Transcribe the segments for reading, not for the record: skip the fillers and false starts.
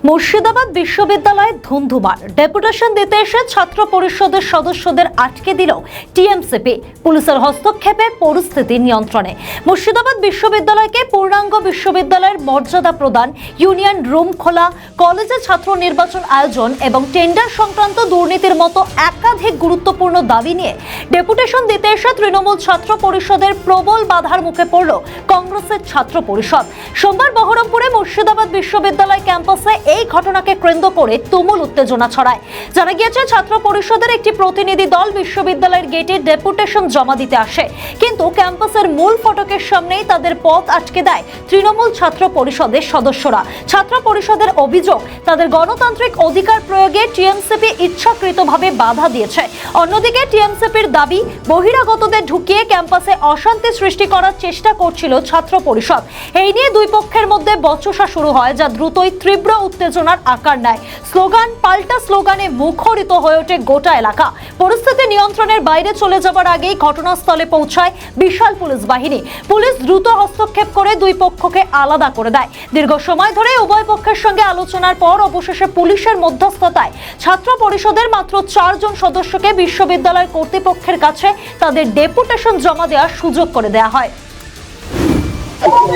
মুর্শিদাবাদ বিশ্ববিদ্যালয়ে ধুন্ধুমার। ডেপুটেশন দিতে এসে ছাত্র পরিষদের সদস্যদের আটকে দিল টিএমসিপি। পুলিশের হস্তক্ষেপে পরিস্থিতি নিয়ন্ত্রণে। মুর্শিদাবাদ বিশ্ববিদ্যালয়কে পূর্ণাঙ্গ বিশ্ববিদ্যালয়ের মর্যাদা প্রদান, ইউনিয়ন রুম খোলা, কলেজে ছাত্র নির্বাচন আয়োজন এবং টেন্ডার সংক্রান্ত দুর্নীতির মতো একাধিক গুরুত্বপূর্ণ দাবি নিয়ে ডেপুটেশন দিতে এসে তৃণমূল ছাত্র পরিষদের প্রবল বাধার মুখে পড়ল কংগ্রেসের ছাত্র পরিষদ। সোমবার বহরমপুরে মুর্শিদাবাদ বিশ্ববিদ্যালয় ক্যাম্পাসে এই ঘটনাকে কেন্দ্র করে তুমুল উত্তেজনা ছড়ায়। জানা গিয়েছে, ছাত্র পরিষদের একটি প্রতিনিধি দল বিশ্ববিদ্যালয়ের গেটে ডেপুটেশন জমা দিতে আসে, কিন্তু ক্যাম্পাসের মূল ফটকের সামনেই তাদের পথ আটকে দেয় তৃণমূল ছাত্র পরিষদের সদস্যরা। ছাত্র পরিষদের অভিযোগ, তাদের গণতান্ত্রিক অধিকার প্রয়োগে টিএমসিপি ইচ্ছাকৃতভাবে বাধা দিয়েছে। অন্যদিকে টিএমসিপির দাবি, বহিরাগতদের ঢুকিয়ে ক্যাম্পাসে অশান্তি সৃষ্টি করার চেষ্টা করছিল ছাত্র পরিষদ। এই নিয়ে দুই পক্ষের মধ্যে বচসা শুরু হয়, যা দ্রুতই তীব্র উত্তেজনার আকার নেয়। স্লোগান পাল্টা স্লোগানে মুখরিত হয়ে ওঠে গোটা এলাকা। পরিস্থিতি নিয়ন্ত্রণের বাইরে চলে যাবার আগেই ঘটনাস্থলে পৌঁছায় বিশাল পুলিশ বাহিনী। পুলিশ দ্রুত হস্তক্ষেপ করে দুই পক্ষকে আলাদা করে দেয়। দীর্ঘ সময় ধরে উভয় পক্ষের সঙ্গে আলোচনার পর অবশেষে পুলিশের মধ্যস্থতায় ছাত্র পরিষদের মাত্র 4 জন সদস্যকে বিশ্ববিদ্যালয় কর্তৃপক্ষের কাছে তাদের ডেপুটেশন জমা দেওয়ার সুযোগ করে দেওয়া হয়।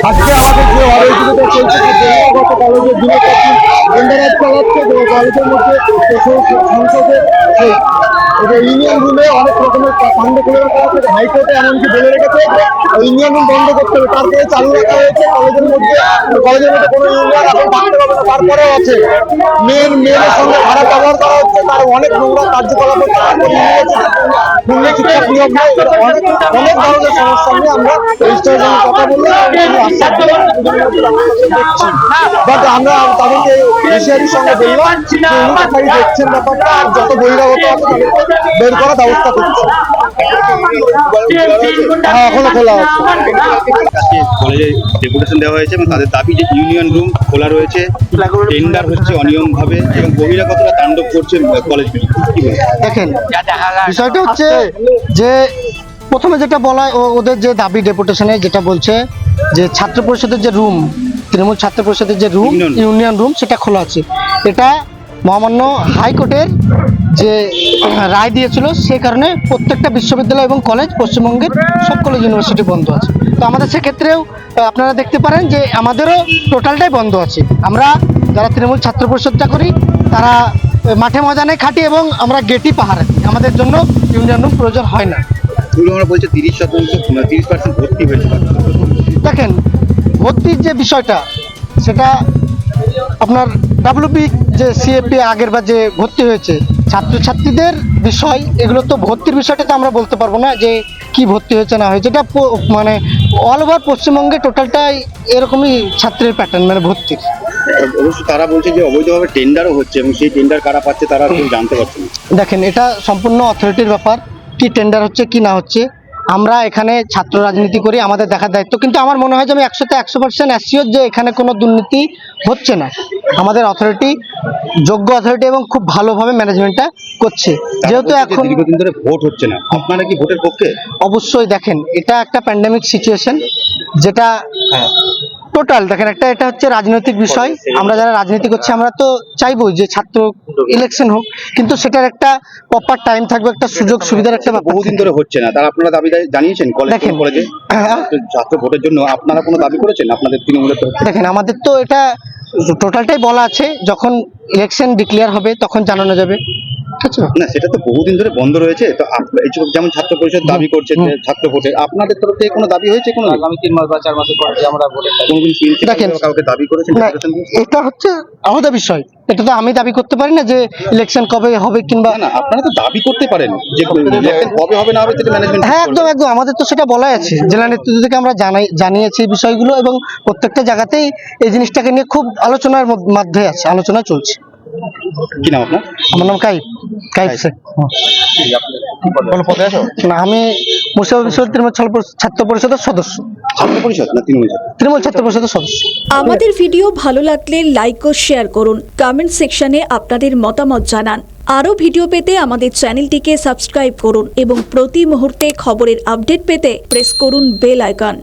আজকে আমাদের যে অরাজকতা চলছে, গত কলেজের দিনে টেন্ডার চালাচ্ছে, কলেজের মধ্যে সংসদের ইউনিয়ন রুমে অনেক রকমের কাণ্ড করে রাখা হয়েছে। হাইকোর্টে এমনকি বলে রেখেছে ইউনিয়ন রুম বন্ধ করতে হবে, তারপরে চালু রাখা হয়েছে। কলেজের মধ্যে কোনো ইউনিয়ন এখন থাকতে পারবে না। তারপরেও আছে মেয়ের সঙ্গে খারাপ ব্যবহার করা হচ্ছে, তার অনেক নোংরা কার্যকলাপ হচ্ছে। তারপর শিক্ষক নিয়োগ নেই, অনেক ধরনের সমস্যা নিয়ে আমরা রেজিস্ট্রারের সঙ্গে কথা বললাম। বাট আমরা তাদেরকে এশিয়ারির সঙ্গে বললাম দেখছেন ব্যাপারটা, আর যত বহিরাগত আছে তাদেরকে বের করার ব্যবস্থা করছে। এখনো খোলা আছে। কলেজে ডেপুটেশন দেওয়া হয়েছে এবং তাদের দাবি যে ইউনিয়ন রুম খোলা রয়েছে, টেন্ডার হচ্ছে অনিয়মভাবে এবং বহিরাগতরা তাণ্ডব করছে কলেজগুলি। দেখেন, বিষয়টা হচ্ছে যে প্রথমে যেটা বলা ওদের যে দাবি ডেপুটেশনে যেটা বলছে যে ছাত্র পরিষদের যে রুম, তৃণমূল ছাত্র পরিষদের যে রুম, ইউনিয়ন রুম, সেটা খোলা আছে। এটা মহামান্য হাইকোর্টের যে রায় দিয়েছিল, সে কারণে প্রত্যেকটা বিশ্ববিদ্যালয় এবং কলেজ, পশ্চিমবঙ্গের সব কলেজ ইউনিভার্সিটি বন্ধ আছে। তো আমাদের সেক্ষেত্রেও আপনারা দেখতে পারেন যে আমাদেরও টোটালটাই বন্ধ আছে। আমরা যারা তৃণমূল ছাত্র পরিষদটা করি তারা মাঠে ময়দানে খাটি এবং আমরা গেটই পাহারা দিই। আমাদের জন্য ইউনিয়ন রুম প্রয়োজন হয় না। আমরা বলছি 30% ভর্তি হয়েছে। দেখেন, ভর্তির যে বিষয়টা, সেটা আপনার ডাব্লিউপি যে সিএপি আগের বার যে ভর্তি হয়েছে ছাত্রছাত্রীদের বিষয়, এগুলো তো ভর্তির বিষয়টা তো আমরা বলতে পারবো না যে কি ভর্তি হয়েছে না হয়েছে। এটা মানে অল ওভার পশ্চিমবঙ্গে টোটালটাই এরকমই ছাত্রের প্যাটার্ন, মানে ভর্তির। অবশ্য তারা বলছে যে অবৈধভাবে টেন্ডারও হচ্ছে এবং সেই টেন্ডার কারা পাচ্ছে তারা জানতে পারছে না। দেখেন, এটা সম্পূর্ণ অথরিটির ব্যাপার, কি টেন্ডার হচ্ছে কি না হচ্ছে। আমরা এখানে ছাত্র রাজনীতি করি, আমাদের দেখার দায়িত্ব। কিন্তু আমার মনে হয় যে আমি 100% অ্যাসিওর যে এখানে কোনো দুর্নীতি হচ্ছে না। আমাদের অথরিটি যোগ্য অথরিটি এবং খুব ভালোভাবে ম্যানেজমেন্টটা করছে। যেহেতু এখন দীর্ঘদিন ধরে ভোট হচ্ছে না, আপনারা কি ভোটের পক্ষে? অবশ্যই। দেখেন, এটা একটা প্যান্ডেমিক সিচুয়েশন, যেটা টোটাল দেখেন একটা এটা হচ্ছে রাজনৈতিক বিষয়। আমরা যারা রাজনীতি করছি আমরা তো চাইবো যে ছাত্র ইলেকশন হোক, কিন্তু সেটার একটা প্রপার টাইম থাকবে, একটা সুযোগ সুবিধার একটা ব্যাপার। বহুদিন ধরে হচ্ছে না, তারা আপনারা দাবি জানিয়েছেন কলেজে ছাত্র ভোটের জন্য? আপনারা কোনো দাবি করেছেন আপনাদের তৃণমূলের? দেখেন, আমাদের তো এটা টোটালটাই বলা আছে, যখন ইলেকশন ডিক্লেয়ার হবে তখন জানানো যাবে। না, সেটা তো বহুদিন ধরে বন্ধ রয়েছে। তো যেমন ছাত্র পরিষদ দাবি করছে ছাত্র ভোটে, আপনাদের তরফ থেকে কোনো দাবি হয়েছে? কোনো আগামী 3 মাস বা 4 মাসের পরে আমরা দেখেন কাউকে দাবি করেছেন? এটা হচ্ছে আলাদা বিষয়, এটা তো আমি দাবি করতে পারি না যে ইলেকশন কবে হবে কিংবা না। আপনারা তো দাবি করতে পারেন যে ইলেকশন কবে হবে না হবে সেটা ম্যানেজমেন্ট। হ্যাঁ, একদম একদম, আমাদের তো সেটা বলাই আছে। জেলা নেতৃত্ব থেকে আমরা জানিয়েছি এই বিষয়গুলো এবং প্রত্যেকটা জায়গাতেই এই জিনিসটাকে নিয়ে খুব আলোচনার মধ্যে আছে, আলোচনা চলছে। কি নাম আপনার? আমার নাম কাইফ শেখ। না, আমি মুর্শিদাবাদ বিশ্ববিদ্যালয় তৃণমূল ছাত্র পরিষদের সদস্য। ছাত্র পরিষদ না তৃণমূল ছাত্র পরিষদের সদস্য। আমাদের ভিডিও ভালো লাগলে লাইক ও শেয়ার করুন, কমেন্ট সেকশনে আপনাদের মতামত জানান। আরও ভিডিও পেতে আমাদের চ্যানেলটিকে সাবস্ক্রাইব করুন এবং প্রতি মুহূর্তে খবরের আপডেট পেতে প্রেস করুন বেল আইকন।